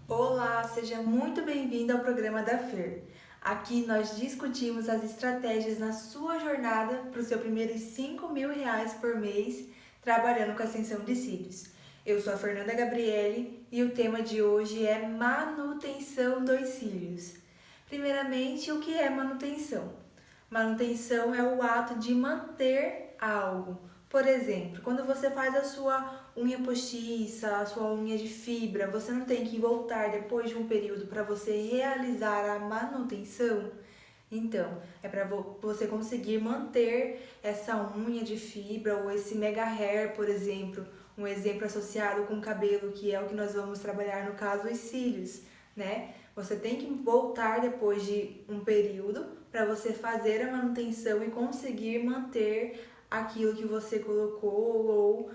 Olá, seja muito bem-vindo ao programa da FER. Aqui nós discutimos as estratégias na sua jornada para os seus primeiros R$ 5.000 por mês trabalhando com a extensão de cílios. Eu sou a Fernanda Gabriele e o tema de hoje é manutenção dos cílios. Primeiramente, o que é manutenção? Manutenção é o ato de manter algo. Por exemplo, quando você faz a sua unha postiça, a sua unha de fibra, você não tem que voltar depois de um período para você realizar a manutenção? Então, é para você conseguir manter essa unha de fibra ou esse mega hair, por exemplo, um exemplo associado com o cabelo, que é o que nós vamos trabalhar no caso os cílios, né? Você tem que voltar depois de um período para você fazer a manutenção e conseguir manter aquilo que você colocou ou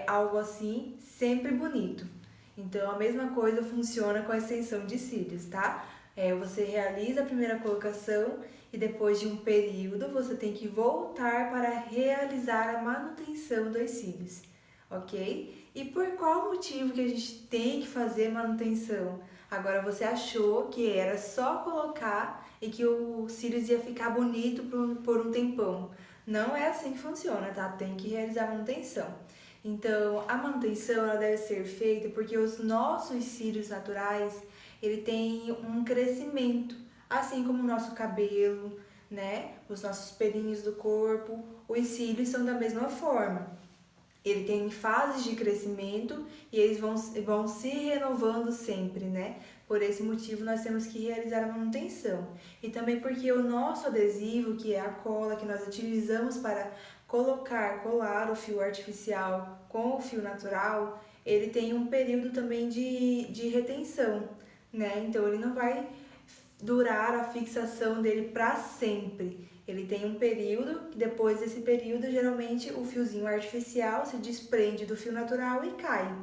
algo assim, sempre bonito. Então, a mesma coisa funciona com a extensão de cílios, tá? Você realiza a primeira colocação e depois de um período você tem que voltar para realizar a manutenção dos cílios, ok? E por qual motivo que a gente tem que fazer manutenção? Agora você achou que era só colocar e que o cílios ia ficar bonito por um tempão. Não é assim que funciona, tá? Tem que realizar a manutenção. Então, a manutenção ela deve ser feita porque os nossos cílios naturais, ele tem um crescimento, assim como o nosso cabelo, né? Os nossos pelinhos do corpo, os cílios são da mesma forma. Ele tem fases de crescimento e eles vão se renovando sempre, né? Por esse motivo, nós temos que realizar a manutenção. E também porque o nosso adesivo, que é a cola que nós utilizamos para colar o fio artificial com o fio natural, ele tem um período também de retenção, né? Então, ele não vai durar a fixação dele para sempre. Ele tem um período, depois desse período, geralmente o fiozinho artificial se desprende do fio natural e cai,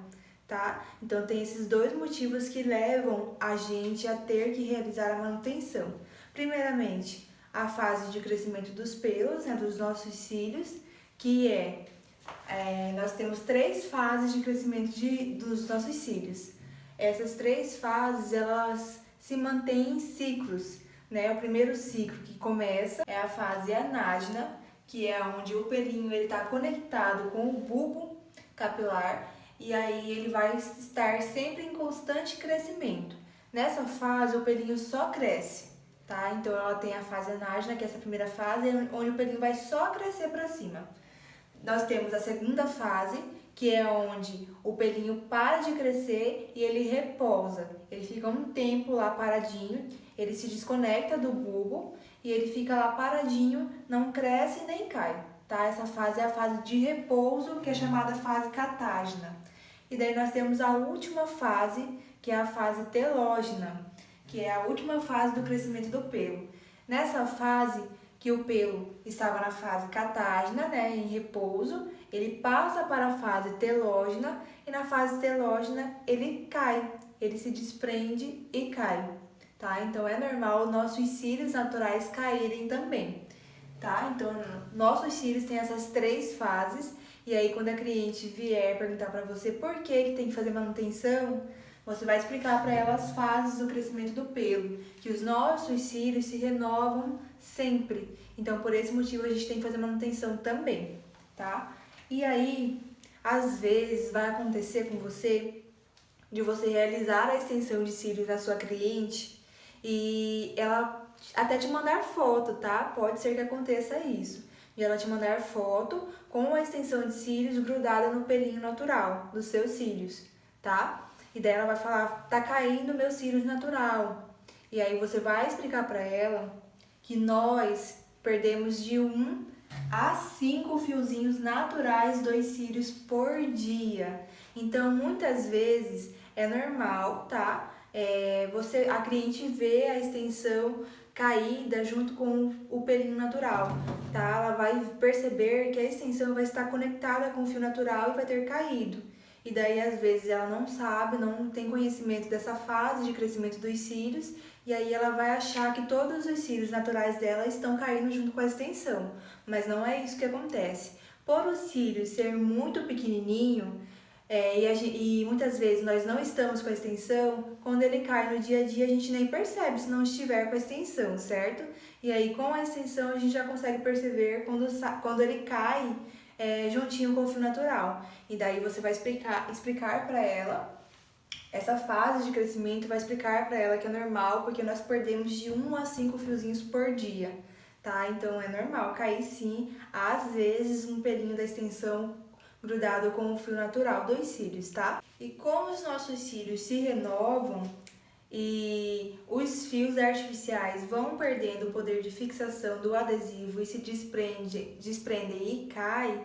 tá? Então tem esses dois motivos que levam a gente a ter que realizar a manutenção. Primeiramente, a fase de crescimento dos pelos, né, dos nossos cílios, que nós temos 3 fases de crescimento dos nossos cílios. Essas 3 fases, elas se mantêm em ciclos, né? O primeiro ciclo que começa é a fase anágena, que é onde o pelinho está conectado com o bulbo capilar e aí ele vai estar sempre em constante crescimento. Nessa fase, o pelinho só cresce, tá? Então ela tem a fase anágena, que é essa primeira fase, onde o pelinho vai só crescer para cima. Nós temos a segunda fase, que é onde o pelinho para de crescer e ele repousa. Ele fica um tempo lá paradinho, ele se desconecta do bulbo e ele fica lá paradinho, não cresce nem cai, tá? Essa fase é a fase de repouso, que é chamada fase catágena. E daí nós temos a última fase, que é a fase telógena, que é a última fase do crescimento do pelo. Nessa fase, que o pelo estava na fase catágena, né, em repouso, ele passa para a fase telógena e na fase telógena ele cai, ele se desprende e cai, tá? Então é normal nossos cílios naturais caírem também, tá? Então nossos cílios têm essas 3 fases e aí quando a cliente vier perguntar para você por que tem que fazer manutenção, você vai explicar para ela as fases do crescimento do pelo, que os nossos cílios se renovam sempre. Então, por esse motivo, a gente tem que fazer manutenção também, tá? E aí, às vezes, vai acontecer com você de você realizar a extensão de cílios da sua cliente e ela até te mandar foto, tá? Pode ser que aconteça isso. De ela te mandar foto com a extensão de cílios grudada no pelinho natural dos seus cílios, tá? E daí ela vai falar, tá caindo meu cílios natural. E aí você vai explicar para ela que nós perdemos de 1 a 5 fiozinhos naturais dos cílios por dia. Então, muitas vezes é normal, tá? A cliente vê a extensão caída junto com o pelinho natural, tá? Ela vai perceber que a extensão vai estar conectada com o fio natural e vai ter caído. E daí, às vezes, ela não sabe, não tem conhecimento dessa fase de crescimento dos cílios, e aí ela vai achar que todos os cílios naturais dela estão caindo junto com a extensão. Mas não é isso que acontece. Por o cílio ser muito pequenininho, E muitas vezes nós não estamos com a extensão, quando ele cai no dia a dia a gente nem percebe se não estiver com a extensão, certo? E aí com a extensão a gente já consegue perceber quando ele cai juntinho com o fio natural. E daí você vai explicar para ela essa fase de crescimento, vai explicar para ela que é normal, porque nós perdemos de 1 a 5 fiozinhos por dia, tá? Então é normal cair sim, às vezes um pelinho da extensão grudado com o fio natural dos cílios, tá? E como os nossos cílios se renovam e os fios artificiais vão perdendo o poder de fixação do adesivo e se desprendem e caem,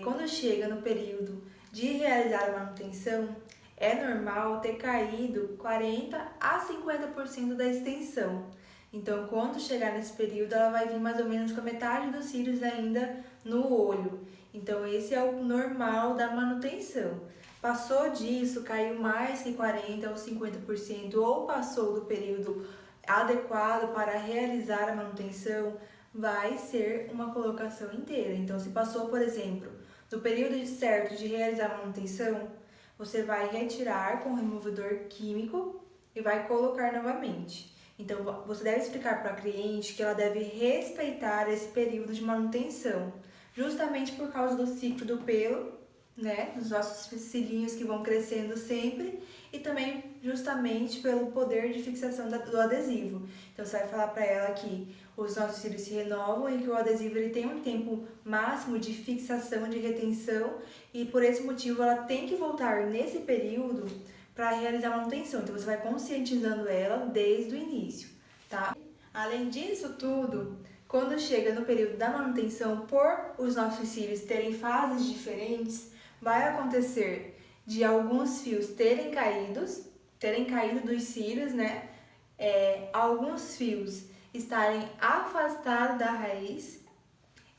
quando chega no período de realizar a manutenção, é normal ter caído 40 a 50% da extensão. Então, quando chegar nesse período, ela vai vir mais ou menos com a metade dos cílios ainda no olho. Então, esse é o normal da manutenção. Passou disso, caiu mais que 40 ou 50%, ou passou do período adequado para realizar a manutenção, vai ser uma colocação inteira. Então, se passou, por exemplo, do período certo de realizar a manutenção, você vai retirar com o removedor químico e vai colocar novamente. Então, você deve explicar para a cliente que ela deve respeitar esse período de manutenção, justamente por causa do ciclo do pelo, né, dos nossos cílios que vão crescendo sempre, e também justamente pelo poder de fixação do adesivo. Então, você vai falar para ela que os nossos cílios se renovam e que o adesivo ele tem um tempo máximo de fixação, de retenção, e por esse motivo ela tem que voltar nesse período para realizar a manutenção. Então, você vai conscientizando ela desde o início, tá? Além disso tudo, quando chega no período da manutenção, por os nossos cílios terem fases diferentes, vai acontecer de alguns fios terem caído dos cílios, né? Alguns fios estarem afastados da raiz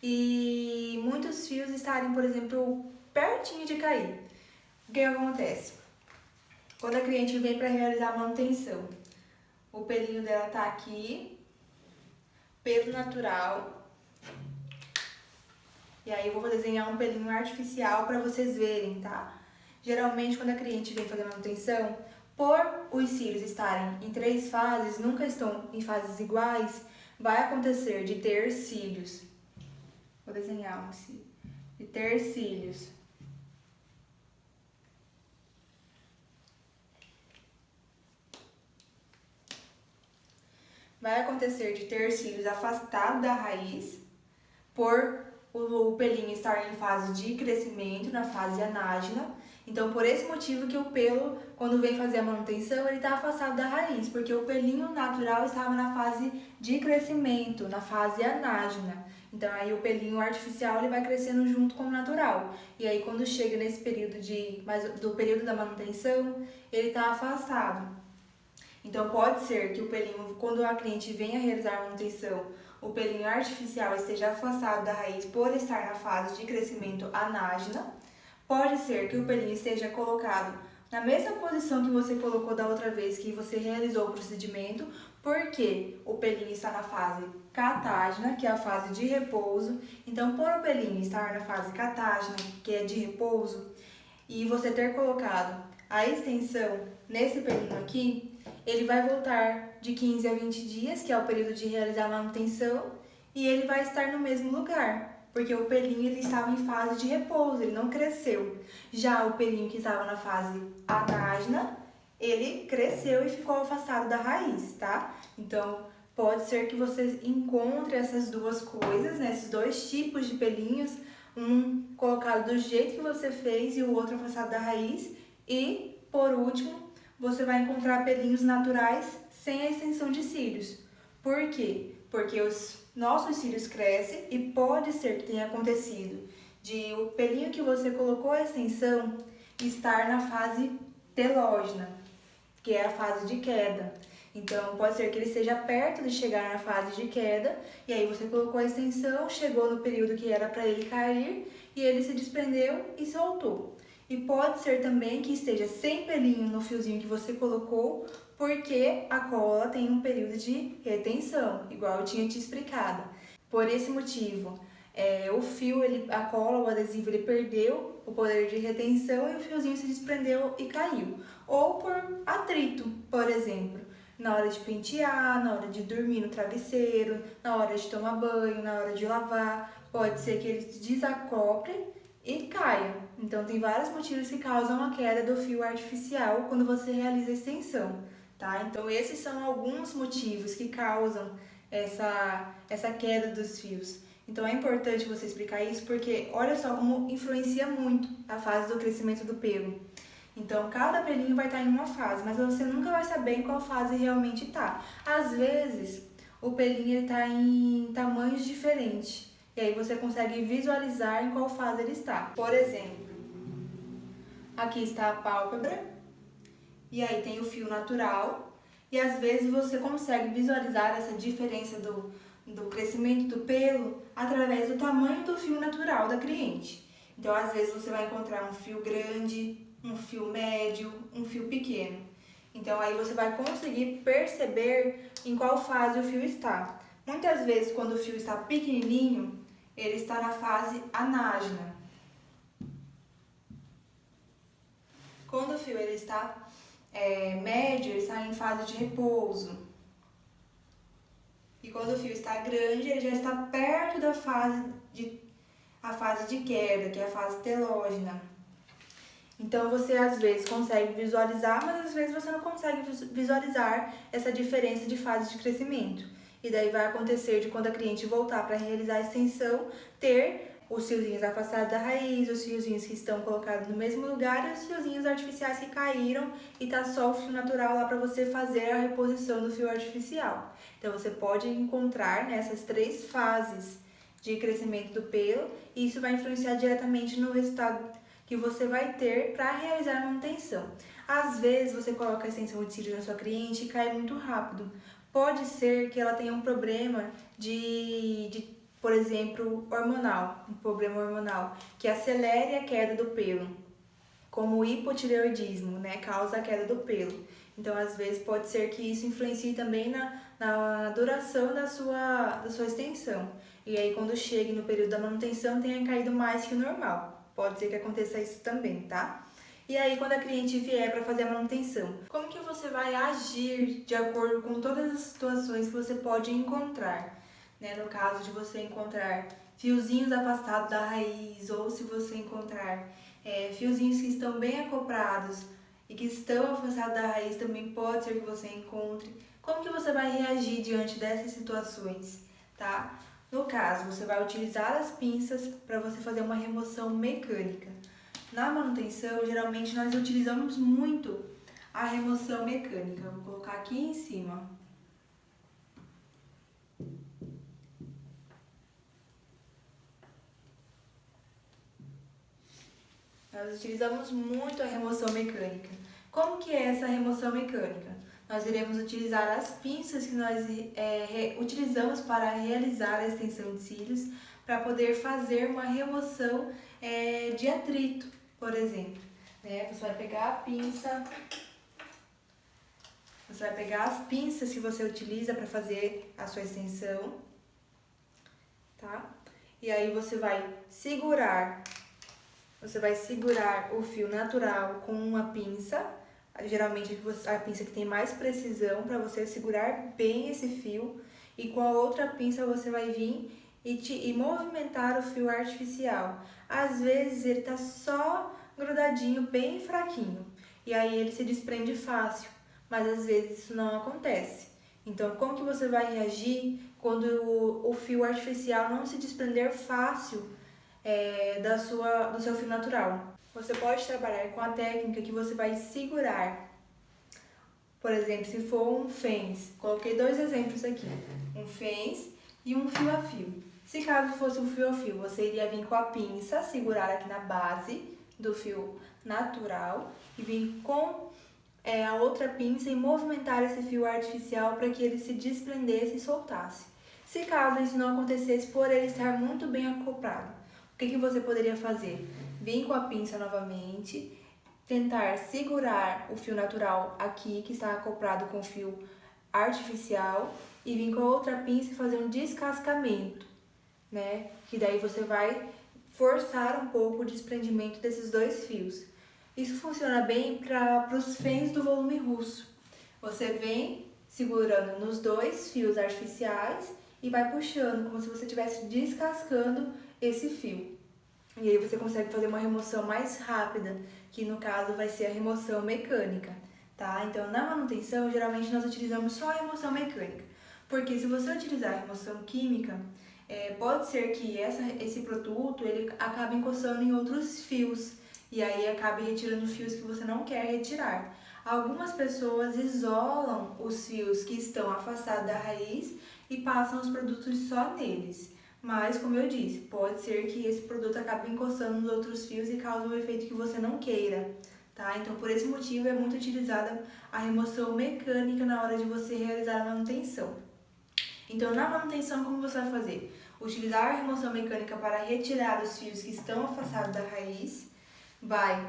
e muitos fios estarem, por exemplo, pertinho de cair. O que acontece? Quando a cliente vem para realizar a manutenção, o pelinho dela tá aqui, pelo natural, e aí eu vou desenhar um pelinho artificial para vocês verem, tá? Geralmente, quando a cliente vem fazer manutenção, por os cílios estarem em 3 fases, nunca estão em fases iguais, vai acontecer de ter cílios. Vou desenhar um cílio. De ter cílios. Vai acontecer de ter cílios afastados da raiz, por o pelinho estar em fase de crescimento, na fase anágena. Então, por esse motivo que o pelo, quando vem fazer a manutenção, ele está afastado da raiz, porque o pelinho natural estava na fase de crescimento, na fase anágena. Então, aí o pelinho artificial ele vai crescendo junto com o natural. E aí, quando chega nesse período do período da manutenção, ele está afastado. Então, pode ser que o pelinho, quando a cliente venha realizar a manutenção, o pelinho artificial esteja afastado da raiz por estar na fase de crescimento anágena. Pode ser que o pelinho esteja colocado na mesma posição que você colocou da outra vez que você realizou o procedimento, porque o pelinho está na fase catágena, que é a fase de repouso. Então, por o pelinho estar na fase catágena, que é de repouso, e você ter colocado a extensão nesse pelinho aqui, ele vai voltar de 15 a 20 dias, que é o período de realizar a manutenção, e ele vai estar no mesmo lugar, porque o pelinho ele estava em fase de repouso, ele não cresceu. Já o pelinho que estava na fase anágena, ele cresceu e ficou afastado da raiz, tá? Então, pode ser que você encontre essas duas coisas, né? Esses dois tipos de pelinhos, um colocado do jeito que você fez e o outro afastado da raiz. E, por último, você vai encontrar pelinhos naturais sem a extensão de cílios. Por quê? Porque os nossos cílios crescem e pode ser que tenha acontecido de o pelinho que você colocou a extensão estar na fase telógena, que é a fase de queda. Então, pode ser que ele esteja perto de chegar na fase de queda, e aí você colocou a extensão, chegou no período que era para ele cair, e ele se desprendeu e soltou. E pode ser também que esteja sem pelinho no fiozinho que você colocou, porque a cola tem um período de retenção, igual eu tinha te explicado. Por esse motivo, o fio, a cola, o adesivo, ele perdeu o poder de retenção e o fiozinho se desprendeu e caiu. Ou por atrito, por exemplo, na hora de pentear, na hora de dormir no travesseiro, na hora de tomar banho, na hora de lavar, pode ser que ele desacople e caia. Então, tem vários motivos que causam a queda do fio artificial quando você realiza a extensão, tá? Então, esses são alguns motivos que causam essa queda dos fios. Então, é importante você explicar isso porque olha só como influencia muito a fase do crescimento do pelo. Então, cada pelinho vai estar em uma fase, mas você nunca vai saber em qual fase realmente está. Às vezes, o pelinho está em tamanhos diferentes. E aí você consegue visualizar em qual fase ele está. Por exemplo, aqui está a pálpebra, e aí tem o fio natural, e às vezes você consegue visualizar essa diferença do crescimento do pelo através do tamanho do fio natural da cliente. Então, às vezes você vai encontrar um fio grande, um fio médio, um fio pequeno. Então, aí você vai conseguir perceber em qual fase o fio está. Muitas vezes, quando o fio está pequenininho, ele está na fase anágena. Quando o fio ele está médio, ele está em fase de repouso. E quando o fio está grande, ele já está perto da fase de queda, que é a fase telógena. Então, você às vezes consegue visualizar, mas às vezes você não consegue visualizar essa diferença de fase de crescimento. E daí vai acontecer de quando a cliente voltar para realizar a extensão, ter os fiozinhos afastados da raiz, os fiozinhos que estão colocados no mesmo lugar e os fiozinhos artificiais que caíram e tá só o fio natural lá para você fazer a reposição do fio artificial. Então, você pode encontrar nessas 3 fases de crescimento do pelo e isso vai influenciar diretamente no resultado que você vai ter para realizar a manutenção. Às vezes você coloca a extensão de cílios na sua cliente e cai muito rápido. Pode ser que ela tenha um problema por exemplo, hormonal, um problema hormonal, que acelere a queda do pelo, como o hipotireoidismo, né, causa a queda do pelo. Então, às vezes, pode ser que isso influencie também na duração da sua extensão. E aí, quando chegue no período da manutenção, tenha caído mais que o normal. Pode ser que aconteça isso também, tá? E aí, quando a cliente vier para fazer a manutenção, como que você vai agir de acordo com todas as situações que você pode encontrar? Né? No caso de você encontrar fiozinhos afastados da raiz, ou se você encontrar fiozinhos que estão bem acoplados e que estão afastados da raiz, também pode ser que você encontre. Como que você vai reagir diante dessas situações, tá? No caso, você vai utilizar as pinças para você fazer uma remoção mecânica. Na manutenção, geralmente nós utilizamos muito a remoção mecânica. Vou colocar aqui em cima. Nós utilizamos muito a remoção mecânica. Como que é essa remoção mecânica? Nós iremos utilizar as pinças que nós utilizamos para realizar a extensão de cílios para poder fazer uma remoção de atrito, por exemplo. Você vai pegar a pinça, você vai pegar as pinças que você utiliza para fazer a sua extensão, tá? E aí você vai segurar o fio natural com uma pinça, geralmente a pinça que tem mais precisão para você segurar bem esse fio, e com a outra pinça você vai vir e movimentar o fio artificial. Às vezes ele tá só grudadinho, bem fraquinho, e aí ele se desprende fácil, mas às vezes isso não acontece. Então, como que você vai reagir quando o fio artificial não se desprender fácil do seu fio natural? Você pode trabalhar com a técnica que você vai segurar. Por exemplo, se for um fens, coloquei 2 exemplos aqui, um fens e um fio a fio. Se caso fosse um fio a fio, você iria vir com a pinça, segurar aqui na base do fio natural e vir com a outra pinça e movimentar esse fio artificial para que ele se desprendesse e soltasse. Se caso isso não acontecesse, por ele estar muito bem acoplado, o que você poderia fazer? Vir com a pinça novamente, tentar segurar o fio natural aqui, que está acoplado com o fio artificial, e vir com a outra pinça e fazer um descascamento né? Que daí você vai forçar um pouco o desprendimento desses dois fios. Isso funciona bem para os fens do volume russo. Você vem segurando nos dois fios artificiais e vai puxando, como se você estivesse descascando esse fio. E aí você consegue fazer uma remoção mais rápida, que no caso vai ser a remoção mecânica, tá? Então, na manutenção, geralmente nós utilizamos só a remoção mecânica. Porque se você utilizar a remoção química, pode ser que esse produto ele acabe encostando em outros fios e aí acabe retirando fios que você não quer retirar. Algumas pessoas isolam os fios que estão afastados da raiz e passam os produtos só neles. Mas, como eu disse, pode ser que esse produto acabe encostando nos outros fios e cause um efeito que você não queira, tá? Então, por esse motivo, é muito utilizada a remoção mecânica na hora de você realizar a manutenção. Então, na manutenção, como você vai fazer? Utilizar a remoção mecânica para retirar os fios que estão afastados da raiz, vai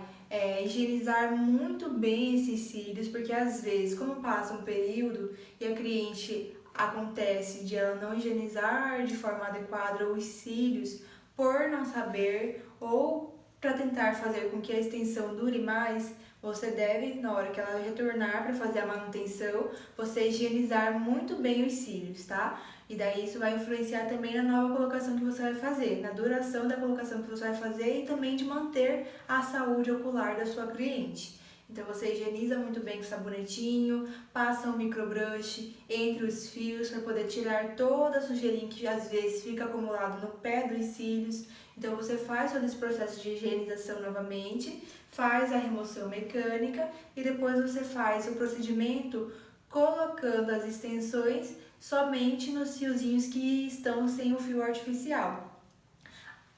higienizar muito bem esses cílios, porque às vezes, como passa um período e a cliente acontece de ela não higienizar de forma adequada os cílios por não saber ou para tentar fazer com que a extensão dure mais, você deve, na hora que ela retornar para fazer a manutenção, você higienizar muito bem os cílios, tá? E daí isso vai influenciar também na nova colocação que você vai fazer, na duração da colocação que você vai fazer e também de manter a saúde ocular da sua cliente. Então você higieniza muito bem com sabonetinho, passa um microbrush entre os fios para poder tirar toda a sujeirinha que às vezes fica acumulado no pé dos cílios. Então você faz todo esse processo de higienização novamente, faz a remoção mecânica e depois você faz o procedimento colocando as extensões somente nos fiozinhos que estão sem o fio artificial.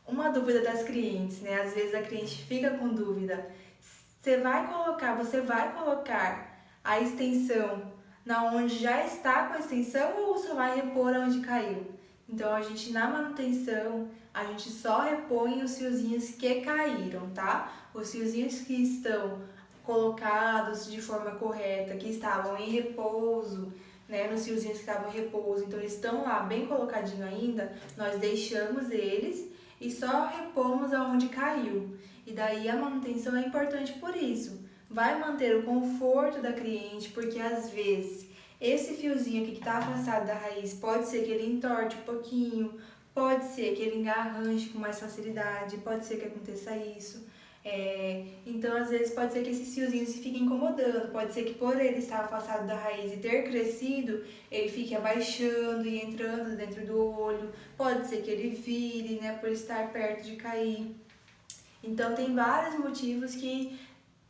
Uma dúvida das clientes, né? Às vezes a cliente fica com dúvida. Você vai colocar a extensão na onde já está com a extensão ou você vai repor onde caiu? Então, a gente na manutenção, a gente só repõe os fiozinhos que caíram, tá? Os fiozinhos que estão colocados de forma correta, que estavam em repouso, né? Nos fiozinhos que estavam em repouso, então eles estão lá bem colocadinho ainda, nós deixamos eles e só repomos aonde caiu. E daí a manutenção é importante por isso. Vai manter o conforto da cliente, porque às vezes esse fiozinho aqui que está afastado da raiz pode ser que ele entorte um pouquinho, pode ser que ele engarranche com mais facilidade, pode ser que aconteça isso. Então, às vezes, pode ser que esses fiozinhos se fiquem incomodando, pode ser que por ele estar afastado da raiz e ter crescido, ele fique abaixando e entrando dentro do olho, pode ser que ele vire, né, por estar perto de cair. Então, tem vários motivos que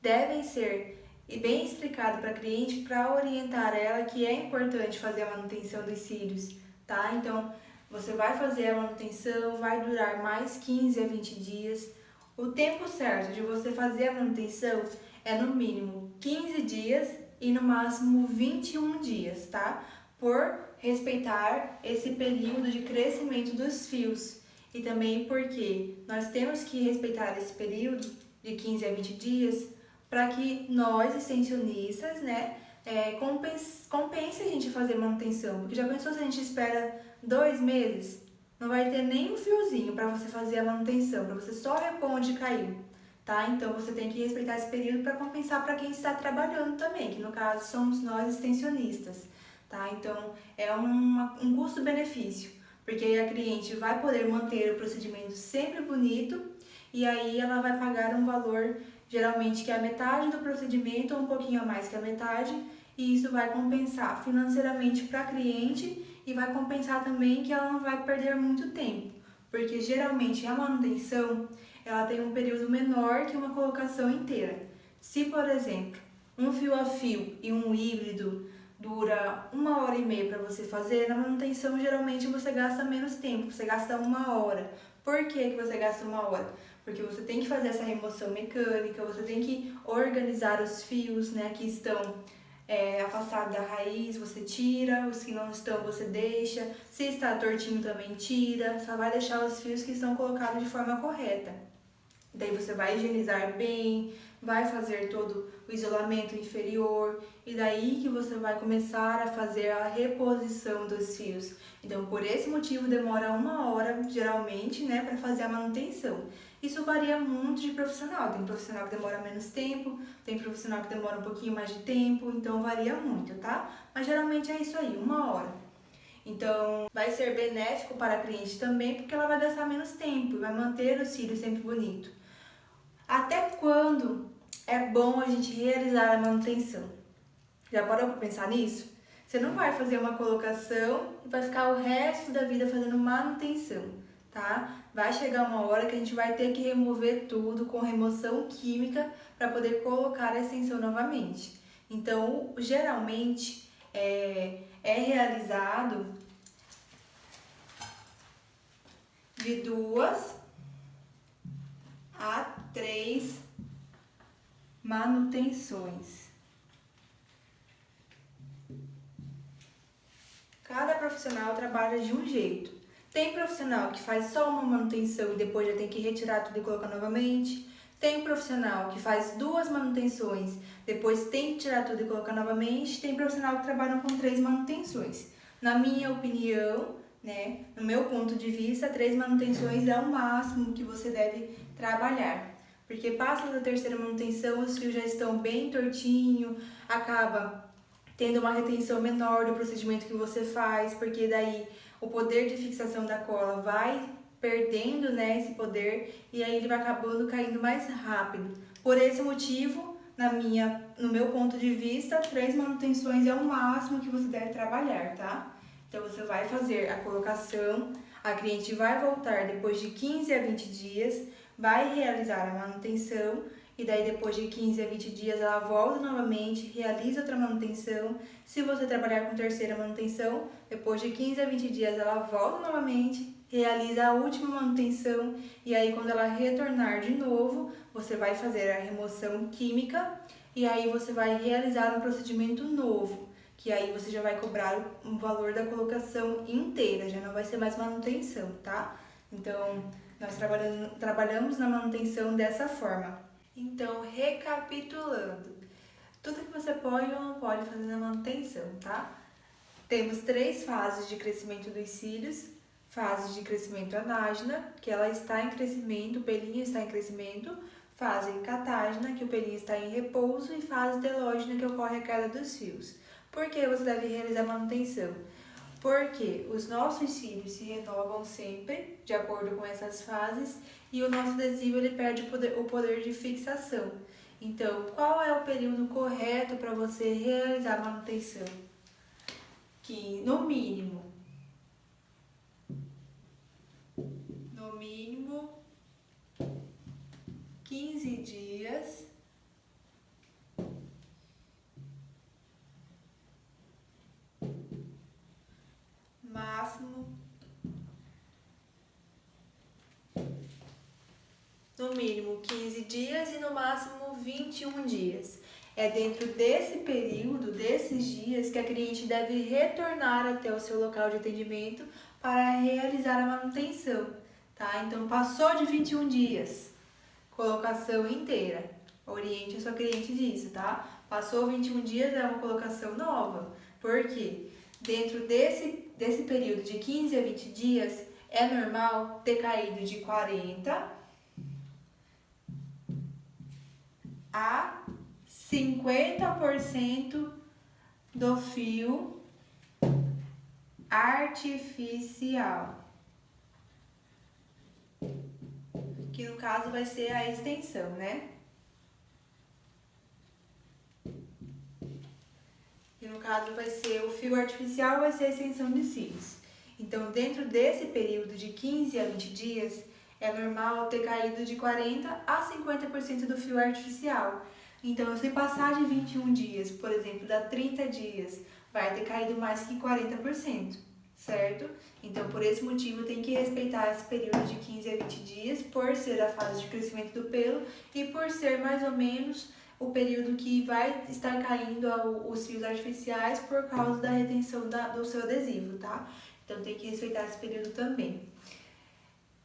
devem ser bem explicados para a cliente para orientar ela que é importante fazer a manutenção dos cílios, tá? Então, você vai fazer a manutenção, vai durar mais 15 a 20 dias. O tempo certo de você fazer a manutenção é no mínimo 15 dias e no máximo 21 dias, tá? Por respeitar esse período de crescimento dos fios. E também porque nós temos que respeitar esse período de 15 a 20 dias para que nós, extensionistas, né, compense a gente fazer manutenção. Porque já pensou se a gente espera 2 meses? Não vai ter nem um fiozinho para você fazer a manutenção, para você só repor onde caiu, tá? Então você tem que respeitar esse período para compensar para quem está trabalhando também, que no caso somos nós extensionistas, tá? Então é um custo-benefício, porque aí a cliente vai poder manter o procedimento sempre bonito e aí ela vai pagar um valor geralmente que é a metade do procedimento ou um pouquinho a mais que a metade, e isso vai compensar financeiramente para a cliente e vai compensar também que ela não vai perder muito tempo, porque geralmente a manutenção ela tem um período menor que uma colocação inteira. Se, por exemplo, um fio a fio e um híbrido dura 1h30 para você fazer, na manutenção geralmente você gasta menos tempo, você gasta 1 hora. Por que você gasta 1 hora? Porque você tem que fazer essa remoção mecânica, você tem que organizar os fios, né, que estão afastados da raiz, você tira, os que não estão você deixa, se está tortinho também tira, só vai deixar os fios que estão colocados de forma correta. Daí você vai higienizar bem, vai fazer todo o isolamento inferior e daí que você vai começar a fazer a reposição dos fios. Então, por esse motivo, demora 1 hora, geralmente, né, para fazer a manutenção. Isso varia muito de profissional. Tem profissional que demora menos tempo, tem profissional que demora um pouquinho mais de tempo, então varia muito, tá? Mas geralmente é isso aí, 1 hora. Então, vai ser benéfico para a cliente também, porque ela vai gastar menos tempo e vai manter o cílio sempre bonito. Até quando é bom a gente realizar a manutenção? Já parou para pensar nisso? Você não vai fazer uma colocação e vai ficar o resto da vida fazendo manutenção, tá? Vai chegar uma hora que a gente vai ter que remover tudo com remoção química para poder colocar a extensão novamente. Então, geralmente, é realizado de 2 a 3 manutenções. Cada profissional trabalha de um jeito. Tem profissional que faz só uma manutenção e depois já tem que retirar tudo e colocar novamente. Tem profissional que faz 2 manutenções, depois tem que tirar tudo e colocar novamente. Tem profissional que trabalha com 3 manutenções. Na minha opinião, né, no meu ponto de vista, 3 manutenções é o máximo que você deve trabalhar. Porque passa da terceira manutenção, os fios já estão bem tortinhos, acaba tendo uma retenção menor do procedimento que você faz, porque daí o poder de fixação da cola vai perdendo, né, esse poder, e aí ele vai acabando caindo mais rápido. Por esse motivo, no meu ponto de vista, 3 manutenções é o máximo que você deve trabalhar, tá? Então você vai fazer a colocação, a cliente vai voltar depois de 15 a 20 dias, vai realizar a manutenção, e daí depois de 15 a 20 dias ela volta novamente, realiza outra manutenção. Se você trabalhar com terceira manutenção, depois de 15 a 20 dias ela volta novamente, realiza a última manutenção e aí quando ela retornar de novo, você vai fazer a remoção química e aí você vai realizar um procedimento novo, que aí você já vai cobrar o valor da colocação inteira, já não vai ser mais manutenção, tá? Então, nós trabalhamos na manutenção dessa forma. Então, recapitulando, tudo que você pode ou não pode fazer na manutenção, tá? Temos 3 fases de crescimento dos cílios, fase de crescimento anágena, que ela está em crescimento, o pelinho está em crescimento, fase catágena, que o pelinho está em repouso, e fase telógena, que ocorre a queda dos fios. Por que você deve realizar a manutenção? Porque os nossos cílios se renovam sempre, de acordo com essas fases, e o nosso adesivo ele perde o poder de fixação. Então, qual é o período correto para você realizar a manutenção? Que no mínimo 15 dias máximo, no mínimo 15 dias e no máximo 21 dias. É dentro desse período, desses dias, que a cliente deve retornar até o seu local de atendimento para realizar a manutenção, tá? Então, passou de 21 dias, colocação inteira. Oriente a sua cliente disso, tá? Passou 21 dias, é uma colocação nova. Por quê? Dentro desse período de 15 a 20 dias, é normal ter caído de 40 a 50% do fio artificial, que no caso vai ser a extensão, né? E no caso vai ser o fio artificial, vai ser a extensão de cílios. Então, dentro desse período de 15 a 20 dias, é normal ter caído de 40 a 50% do fio artificial. Então, se passar de 21 dias, por exemplo, dá 30 dias, vai ter caído mais que 40%, certo? Então, por esse motivo, tem que respeitar esse período de 15 a 20 dias, por ser a fase de crescimento do pelo e por ser mais ou menos o período que vai estar caindo os fios artificiais por causa da retenção do seu adesivo, tá? Então, tem que respeitar esse período também.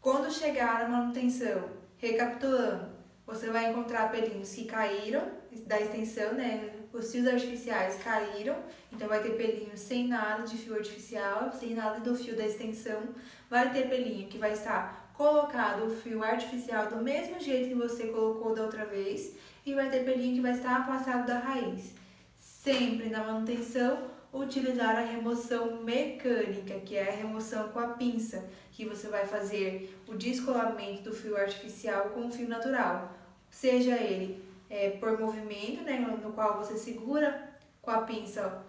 Quando chegar a manutenção, recapitulando, você vai encontrar pelinhos que caíram da extensão, né? Os fios artificiais caíram, então vai ter pelinho sem nada de fio artificial, sem nada do fio da extensão. Vai ter pelinho que vai estar colocado o fio artificial do mesmo jeito que você colocou da outra vez, e vai ter pelinho que vai estar afastado da raiz. Sempre na manutenção, utilizar a remoção mecânica, que é a remoção com a pinça, que você vai fazer o descolamento do fio artificial com o fio natural, seja ele por movimento, né, no qual você segura com a pinça,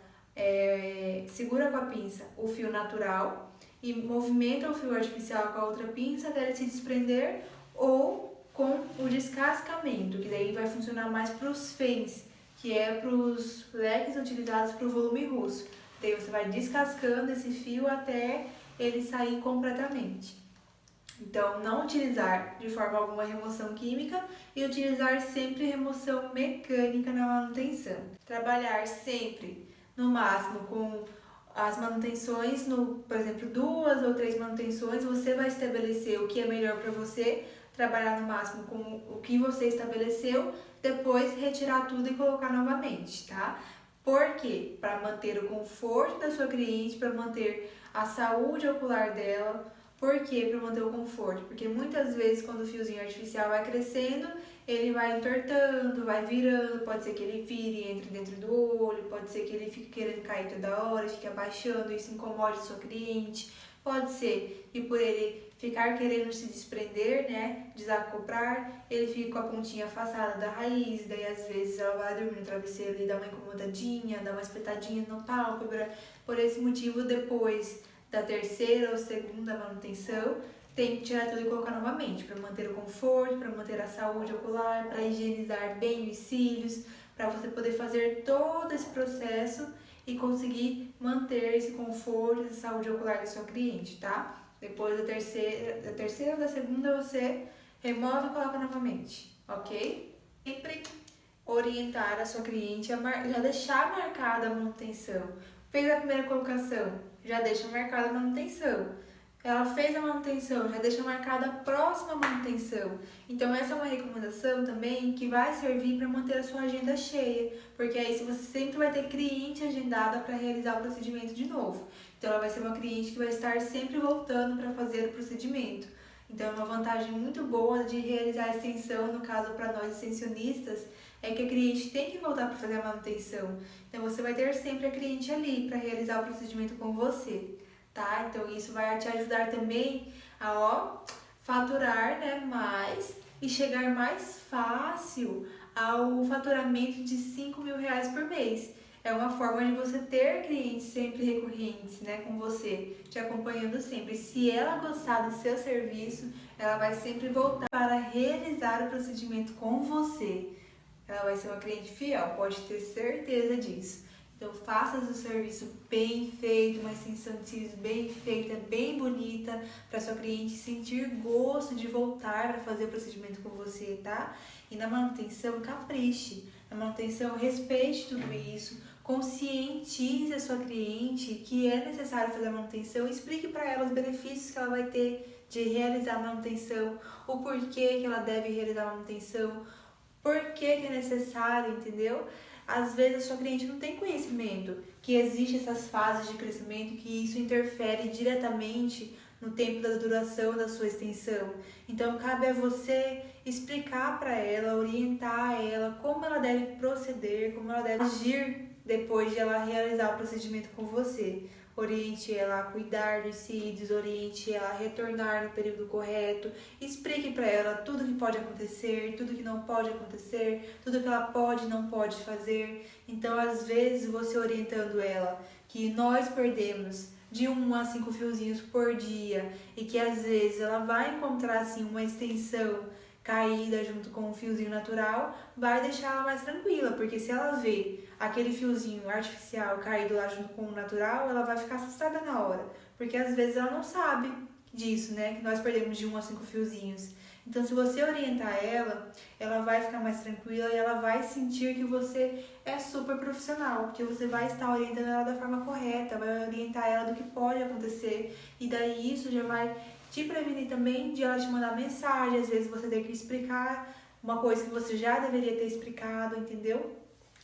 o fio natural e movimenta o fio artificial com a outra pinça até ele se desprender, ou com o descascamento, que daí vai funcionar mais para os fens, que é para os leques utilizados para o volume russo. Daí você vai descascando esse fio até ele sair completamente. Então, não utilizar de forma alguma remoção química e utilizar sempre remoção mecânica na manutenção. Trabalhar sempre, no máximo, com as manutenções, por exemplo, 2 ou 3 manutenções, você vai estabelecer o que é melhor para você, trabalhar no máximo com o que você estabeleceu, depois retirar tudo e colocar novamente, tá? Por quê? Para manter o conforto da sua cliente, para manter a saúde ocular dela. Por quê? Para manter o conforto. Porque muitas vezes, quando o fiozinho artificial vai crescendo, ele vai entortando, vai virando, pode ser que ele vire e entre dentro do olho, pode ser que ele fique querendo cair toda hora, fique abaixando, isso incomode a sua cliente. Pode ser que por ele ficar querendo se desprender, né, desacoplar, ele fica com a pontinha afastada da raiz, daí às vezes ela vai dormir no travesseiro e dá uma incomodadinha, dá uma espetadinha no pálpebra. Por esse motivo, depois da terceira ou segunda manutenção, tem que tirar tudo e colocar novamente, para manter o conforto, para manter a saúde ocular, para higienizar bem os cílios, para você poder fazer todo esse processo e conseguir manter esse conforto, essa saúde ocular da sua cliente, tá? Depois da terceira ou da segunda, você remove e coloca novamente, ok? Sempre orientar a sua cliente a já deixar marcada a manutenção. Fez a primeira colocação, já deixa marcada a manutenção. Ela fez a manutenção, já deixa marcada a próxima manutenção. Então essa é uma recomendação também que vai servir para manter a sua agenda cheia, porque aí você sempre vai ter cliente agendada para realizar o procedimento de novo. Então ela vai ser uma cliente que vai estar sempre voltando para fazer o procedimento. Então é uma vantagem muito boa de realizar a extensão, no caso para nós extensionistas, é que a cliente tem que voltar para fazer a manutenção. Então você vai ter sempre a cliente ali para realizar o procedimento com você, tá? Então isso vai te ajudar também a faturar, né, mais e chegar mais fácil ao faturamento de R$5.000 por mês. É uma forma de você ter clientes sempre recorrentes, né, com você, te acompanhando sempre. Se ela gostar do seu serviço, ela vai sempre voltar para realizar o procedimento com você. Ela vai ser uma cliente fiel, pode ter certeza disso. Então faça o serviço bem feito, uma extensão de cílios bem feita, bem bonita, para sua cliente sentir gosto de voltar para fazer o procedimento com você, tá? E na manutenção, capriche. Na manutenção, respeite tudo isso, conscientize a sua cliente que é necessário fazer a manutenção, explique para ela os benefícios que ela vai ter de realizar a manutenção, o porquê que ela deve realizar a manutenção, por que é necessário, entendeu? Às vezes a sua cliente não tem conhecimento que existe essas fases de crescimento, que isso interfere diretamente no tempo da duração da sua extensão. Então cabe a você explicar para ela, orientar ela como ela deve proceder, como ela deve agir depois de ela realizar o procedimento com você. Oriente ela a cuidar dos cílios, oriente ela a retornar no período correto, explique para ela tudo que pode acontecer, tudo que não pode acontecer, tudo que ela pode e não pode fazer. Então, às vezes, você orientando ela que nós perdemos de 1 a 5 fiozinhos por dia e que às vezes ela vai encontrar assim uma extensão caída junto com o fiozinho natural, vai deixar ela mais tranquila, porque se ela vê aquele fiozinho artificial caído lá junto com o natural, ela vai ficar assustada na hora, porque às vezes ela não sabe disso, né, que nós perdemos de 1 a 5 fiozinhos. Então, se você orientar ela vai ficar mais tranquila e ela vai sentir que você é super profissional, porque você vai estar orientando ela da forma correta, vai orientar ela do que pode acontecer, e daí isso já vai te prevenir também de ela te mandar mensagem, às vezes você tem que explicar uma coisa que você já deveria ter explicado, entendeu?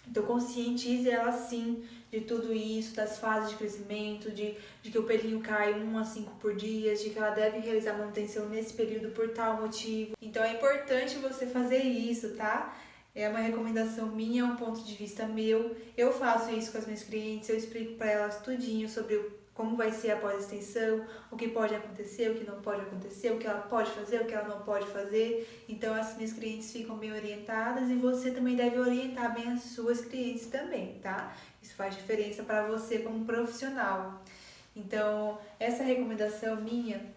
Então conscientize ela sim de tudo isso, das fases de crescimento, de que o pelinho cai 1 a 5 por dia, de que ela deve realizar manutenção nesse período por tal motivo. Então é importante você fazer isso, tá? É uma recomendação minha, é um ponto de vista meu. Eu faço isso com as minhas clientes, eu explico para elas tudinho sobre como vai ser após a extensão, o que pode acontecer, o que não pode acontecer, o que ela pode fazer, o que ela não pode fazer. Então as minhas clientes ficam bem orientadas e você também deve orientar bem as suas clientes também, tá? Isso faz diferença para você como profissional. Então, essa recomendação minha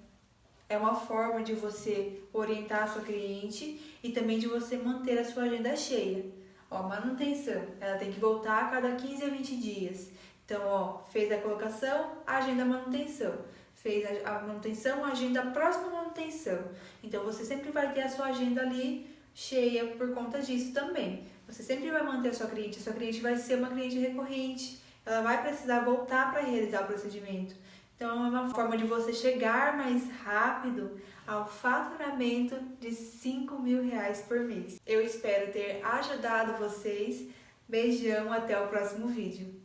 é uma forma de você orientar a sua cliente e também de você manter a sua agenda cheia. Ó, manutenção, ela tem que voltar a cada 15 a 20 dias. Então, ó, fez a colocação, agenda a manutenção. Fez a manutenção, agenda a próxima manutenção. Então, você sempre vai ter a sua agenda ali cheia por conta disso também. Você sempre vai manter a sua cliente vai ser uma cliente recorrente, ela vai precisar voltar para realizar o procedimento. Então, é uma forma de você chegar mais rápido ao faturamento de R$ 5.000 por mês. Eu espero ter ajudado vocês. Beijão, até o próximo vídeo.